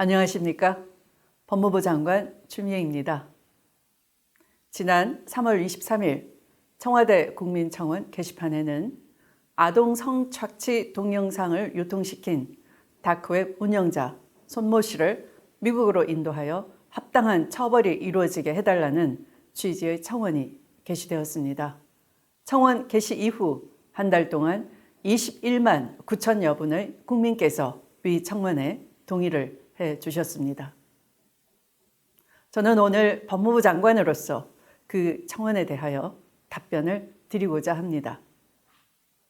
안녕하십니까? 법무부 장관 추미애입니다. 지난 3월 23일 청와대 국민청원 게시판에는 아동 성착취 동영상을 유통시킨 다크웹 운영자 손모 씨를 미국으로 인도하여 합당한 처벌이 이루어지게 해달라는 취지의 청원이 게시되었습니다. 청원 게시 이후 한 달 동안 21만 9천여 분의 국민께서 위 청원에 동의를 해주셨습니다. 저는 오늘 법무부 장관으로서 그 청원에 대하여 답변을 드리고자 합니다.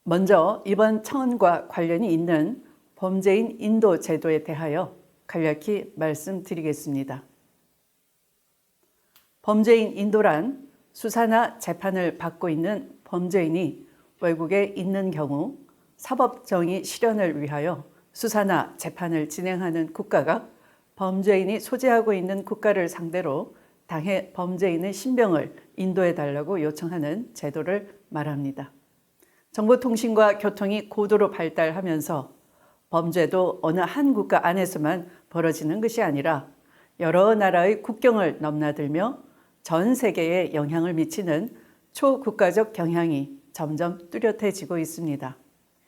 먼저 이번 청원과 관련이 있는 범죄인 인도 제도에 대하여 간략히 말씀드리겠습니다. 범죄인 인도란 수사나 재판을 받고 있는 범죄인이 외국에 있는 경우 사법정의 실현을 위하여 수사나 재판을 진행하는 국가가 범죄인이 소재하고 있는 국가를 상대로 당해 범죄인의 신병을 인도해달라고 요청하는 제도를 말합니다. 정보통신과 교통이 고도로 발달하면서 범죄도 어느 한 국가 안에서만 벌어지는 것이 아니라 여러 나라의 국경을 넘나들며 전 세계에 영향을 미치는 초국가적 경향이 점점 뚜렷해지고 있습니다.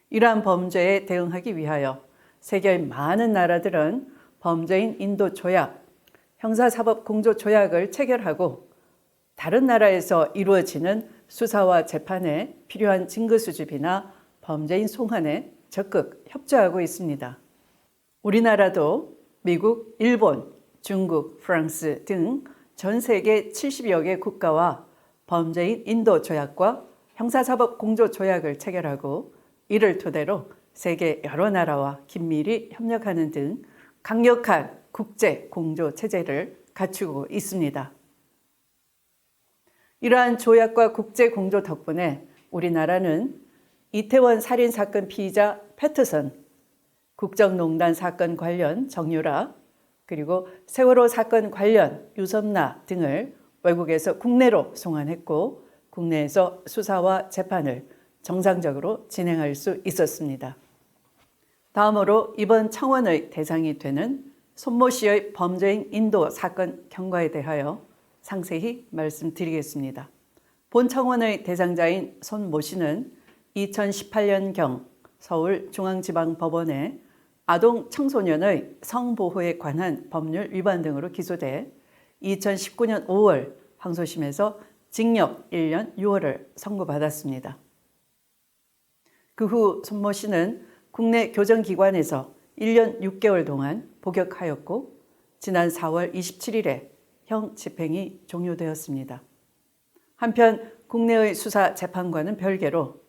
이러한 범죄에 대응하기 위하여 세계의 많은 나라들은 범죄인 인도 조약, 형사사법공조조약을 체결하고 다른 나라에서 이루어지는 수사와 재판에 필요한 증거 수집이나 범죄인 송환에 적극 협조하고 있습니다. 우리나라도 미국, 일본, 중국, 프랑스 등 전 세계 70여 개 국가와 범죄인 인도 조약과 형사사법공조조약을 체결하고 이를 토대로 세계 여러 나라와 긴밀히 협력하는 등 강력한 국제 공조 체제를 갖추고 있습니다. 이러한 조약과 국제 공조 덕분에 우리나라는 이태원 살인사건 피의자 패터선, 국정농단 사건 관련 정유라, 그리고 세월호 사건 관련 유섬나 등을 외국에서 국내로 송환했고 국내에서 수사와 재판을 정상적으로 진행할 수 있었습니다. 다음으로 이번 청원의 대상이 되는 손모 씨의 범죄인 인도 사건 경과에 대하여 상세히 말씀드리겠습니다. 본 청원의 대상자인 손모 씨는 2018년경 서울중앙지방법원에 아동 청소년의 성보호에 관한 법률 위반 등으로 기소돼 2019년 5월 항소심에서 징역 1년 6월을 선고받았습니다. 그 후 손모 씨는 국내 교정기관에서 1년 6개월 동안 복역하였고 지난 4월 27일에 형 집행이 종료되었습니다. 한편 국내의 수사 재판과는 별개로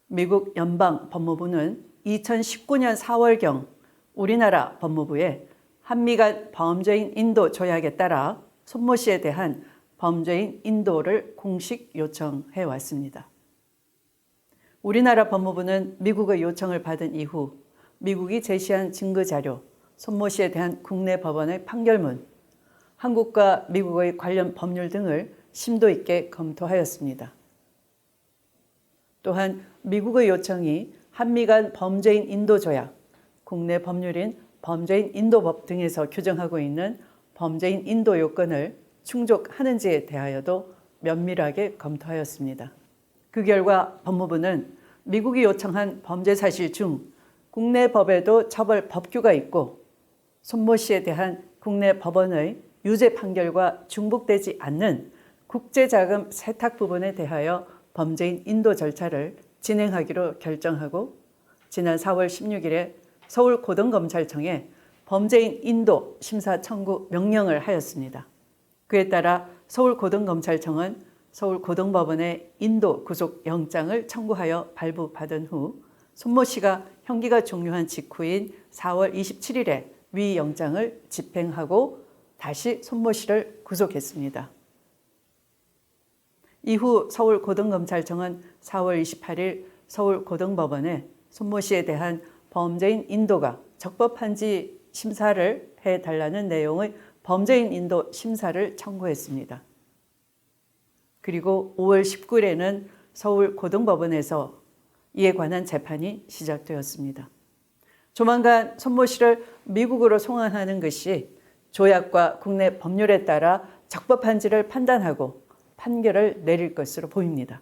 미국 연방법무부는 2019년 4월경 우리나라 법무부에 한미 간 범죄인 인도 조약에 따라 손모 씨에 대한 범죄인 인도를 공식 요청해 왔습니다. 우리나라 법무부는 미국의 요청을 받은 이후 미국이 제시한 증거자료, 손모 씨에 대한 국내 법원의 판결문, 한국과 미국의 관련 법률 등을 심도 있게 검토하였습니다. 또한 미국의 요청이 한미 간 범죄인 인도 조약, 국내 법률인 범죄인 인도법 등에서 규정하고 있는 범죄인 인도 요건을 충족하는지에 대하여도 면밀하게 검토하였습니다. 그 결과 법무부는 미국이 요청한 범죄 사실 중 국내 법에도 처벌 법규가 있고 손모 씨에 대한 국내 법원의 유죄 판결과 중복되지 않는 국제자금 세탁 부분에 대하여 범죄인 인도 절차를 진행하기로 결정하고 지난 4월 16일에 서울고등검찰청에 범죄인 인도 심사 청구 명령을 하였습니다. 그에 따라 서울고등검찰청은 서울고등법원에 인도 구속영장을 청구하여 발부받은 후 손모 씨가 형기가 종료한 직후인 4월 27일에 위 영장을 집행하고 다시 손모 씨를 구속했습니다. 이후 서울고등검찰청은 4월 28일 서울고등법원에 손모 씨에 대한 범죄인 인도가 적법한지 심사를 해달라는 내용의 범죄인 인도 심사를 청구했습니다. 그리고 5월 19일에는 서울고등법원에서 이에 관한 재판이 시작되었습니다. 조만간 손모 씨를 미국으로 송환하는 것이 조약과 국내 법률에 따라 적법한지를 판단하고 판결을 내릴 것으로 보입니다.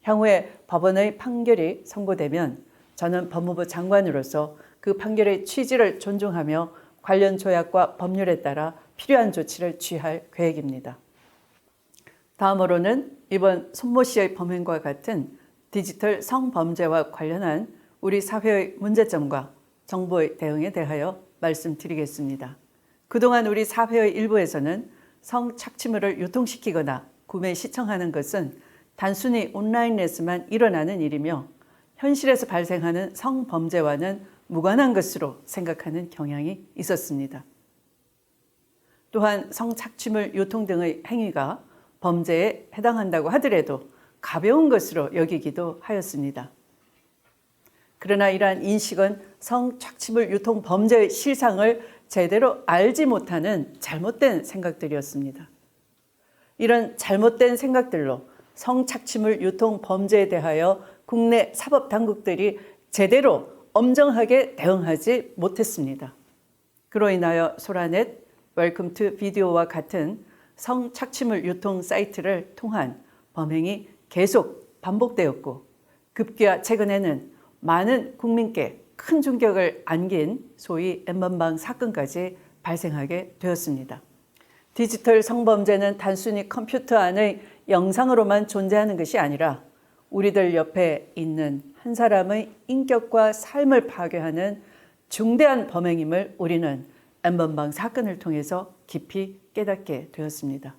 향후에 법원의 판결이 선고되면 저는 법무부 장관으로서 그 판결의 취지를 존중하며 관련 조약과 법률에 따라 필요한 조치를 취할 계획입니다. 다음으로는 이번 손모 씨의 범행과 같은 디지털 성범죄와 관련한 우리 사회의 문제점과 정부의 대응에 대하여 말씀드리겠습니다. 그동안 우리 사회의 일부에서는 성착취물을 유통시키거나 구매 시청하는 것은 단순히 온라인에서만 일어나는 일이며 현실에서 발생하는 성범죄와는 무관한 것으로 생각하는 경향이 있었습니다. 또한 성착취물 유통 등의 행위가 범죄에 해당한다고 하더라도 가벼운 것으로 여기기도 하였습니다. 그러나 이러한 인식은 성착취물 유통 범죄의 실상을 제대로 알지 못하는 잘못된 생각들이었습니다. 이런 잘못된 생각들로 성착취물 유통 범죄에 대하여 국내 사법당국들이 제대로 엄정하게 대응하지 못했습니다. 그로 인하여 소라넷, 웰컴 투 비디오와 같은 성착취물 유통 사이트를 통한 범행이 계속 반복되었고 급기야 최근에는 많은 국민께 큰 충격을 안긴 소위 N번방 사건까지 발생하게 되었습니다. 디지털 성범죄는 단순히 컴퓨터 안의 영상으로만 존재하는 것이 아니라 우리들 옆에 있는 한 사람의 인격과 삶을 파괴하는 중대한 범행임을 우리는 N번방 사건을 통해서 깊이 깨닫게 되었습니다.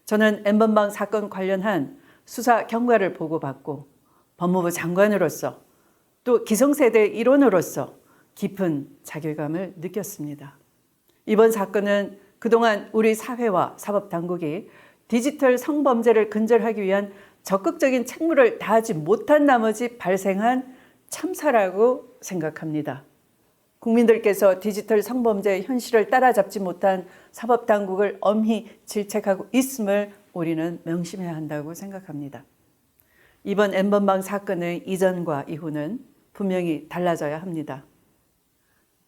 저는 N번방 사건 관련한 수사 경과를 보고받고 법무부 장관으로서 또 기성세대 일원으로서 깊은 자괴감을 느꼈습니다. 이번 사건은 그동안 우리 사회와 사법당국이 디지털 성범죄를 근절하기 위한 적극적인 책무를 다하지 못한 나머지 발생한 참사라고 생각합니다. 국민들께서 디지털 성범죄의 현실을 따라잡지 못한 사법당국을 엄히 질책하고 있음을 우리는 명심해야 한다고 생각합니다. 이번 N번방 사건의 이전과 이후는 분명히 달라져야 합니다.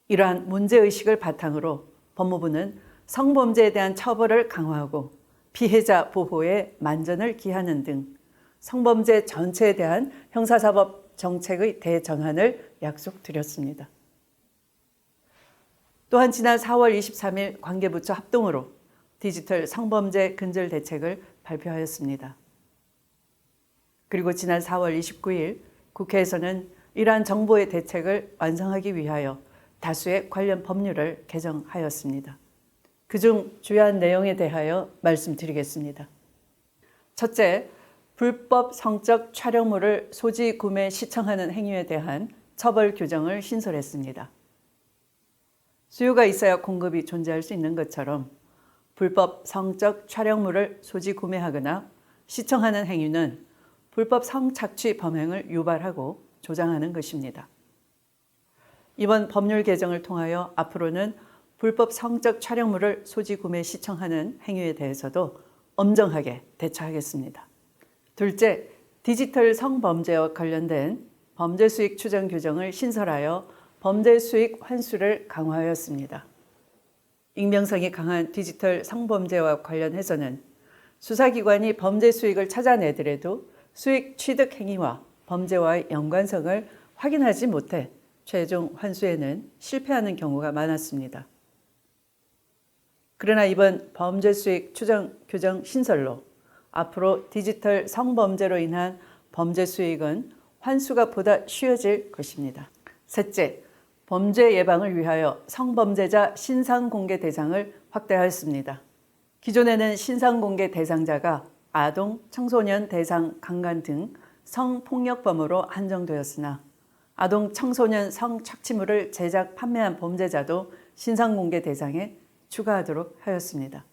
이러한 문제의식을 바탕으로 법무부는 성범죄에 대한 처벌을 강화하고 피해자 보호에 만전을 기하는 등 성범죄 전체에 대한 형사사법 정책의 대전환을 약속드렸습니다. 또한 지난 4월 23일 관계부처 합동으로 디지털 성범죄 근절 대책을 발표하였습니다. 그리고 지난 4월 29일 국회에서는 이러한 정부의 대책을 완성하기 위하여 다수의 관련 법률을 개정하였습니다. 그중 주요한 내용에 대하여 말씀드리겠습니다. 첫째, 불법 성적 촬영물을 소지, 구매, 시청하는 행위에 대한 처벌 규정을 신설했습니다. 수요가 있어야 공급이 존재할 수 있는 것처럼 불법 성적 촬영물을 소지, 구매하거나 시청하는 행위는 불법 성착취 범행을 유발하고 조장하는 것입니다. 이번 법률 개정을 통하여 앞으로는 불법 성적 촬영물을 소지, 구매, 시청하는 행위에 대해서도 엄정하게 대처하겠습니다. 둘째, 디지털 성범죄와 관련된 범죄 수익 추정 규정을 신설하여 범죄 수익 환수를 강화하였습니다. 익명성이 강한 디지털 성범죄와 관련해서는 수사기관이 범죄 수익을 찾아내더라도 수익 취득 행위와 범죄와의 연관성을 확인하지 못해 최종 환수에는 실패하는 경우가 많았습니다. 그러나 이번 범죄 수익 추정 규정 신설로 앞으로 디지털 성범죄로 인한 범죄 수익은 환수가 보다 쉬워질 것입니다. 셋째, 범죄 예방을 위하여 성범죄자 신상공개 대상을 확대하였습니다. 기존에는 신상공개 대상자가 아동, 청소년 대상 강간 등 성폭력범으로 한정되었으나 아동, 청소년 성착취물을 제작, 판매한 범죄자도 신상공개 대상에 추가하도록 하였습니다.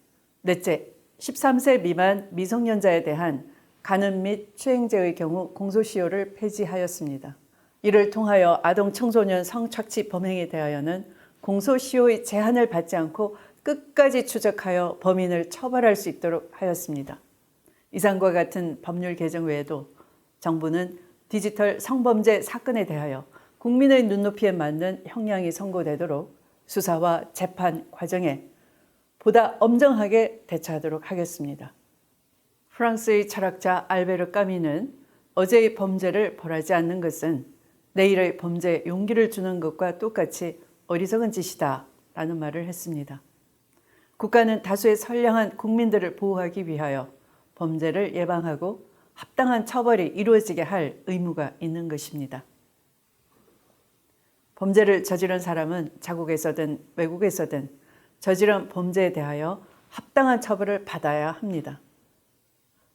넷째, 13세 미만 미성년자에 대한 간음 및 추행죄의 경우 공소시효를 폐지하였습니다. 이를 통하여 아동, 청소년 성착취 범행에 대하여는 공소시효의 제한을 받지 않고 끝까지 추적하여 범인을 처벌할 수 있도록 하였습니다. 이상과 같은 법률 개정 외에도 정부는 디지털 성범죄 사건에 대하여 국민의 눈높이에 맞는 형량이 선고되도록 수사와 재판 과정에 보다 엄정하게 대처하도록 하겠습니다. 프랑스의 철학자 알베르 까미는 어제의 범죄를 벌하지 않는 것은 내일의 범죄에 용기를 주는 것과 똑같이 어리석은 짓이다 라는 말을 했습니다. 국가는 다수의 선량한 국민들을 보호하기 위하여 범죄를 예방하고 합당한 처벌이 이루어지게 할 의무가 있는 것입니다. 범죄를 저지른 사람은 자국에서든 외국에서든 저지른 범죄에 대하여 합당한 처벌을 받아야 합니다.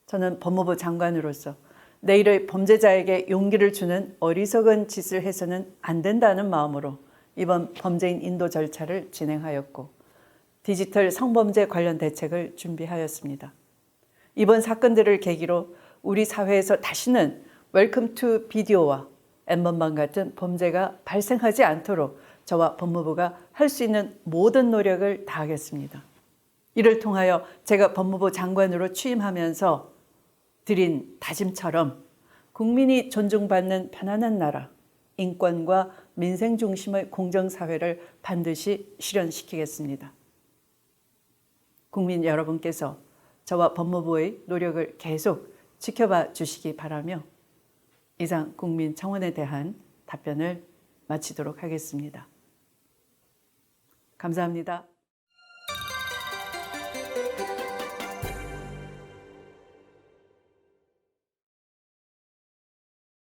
저는 법무부 장관으로서 내일의 범죄자에게 용기를 주는 어리석은 짓을 해서는 안 된다는 마음으로 이번 범죄인 인도 절차를 진행하였고 디지털 성범죄 관련 대책을 준비하였습니다. 이번 사건들을 계기로 우리 사회에서 다시는 웰컴 투 비디오와 N번방 같은 범죄가 발생하지 않도록 저와 법무부가 할 수 있는 모든 노력을 다하겠습니다. 이를 통하여 제가 법무부 장관으로 취임하면서 드린 다짐처럼 국민이 존중받는 편안한 나라, 인권과 민생 중심의 공정사회를 반드시 실현시키겠습니다. 국민 여러분께서 저와 법무부의 노력을 계속 지켜봐 주시기 바라며 이상 국민 청원에 대한 답변을 마치도록 하겠습니다. 감사합니다.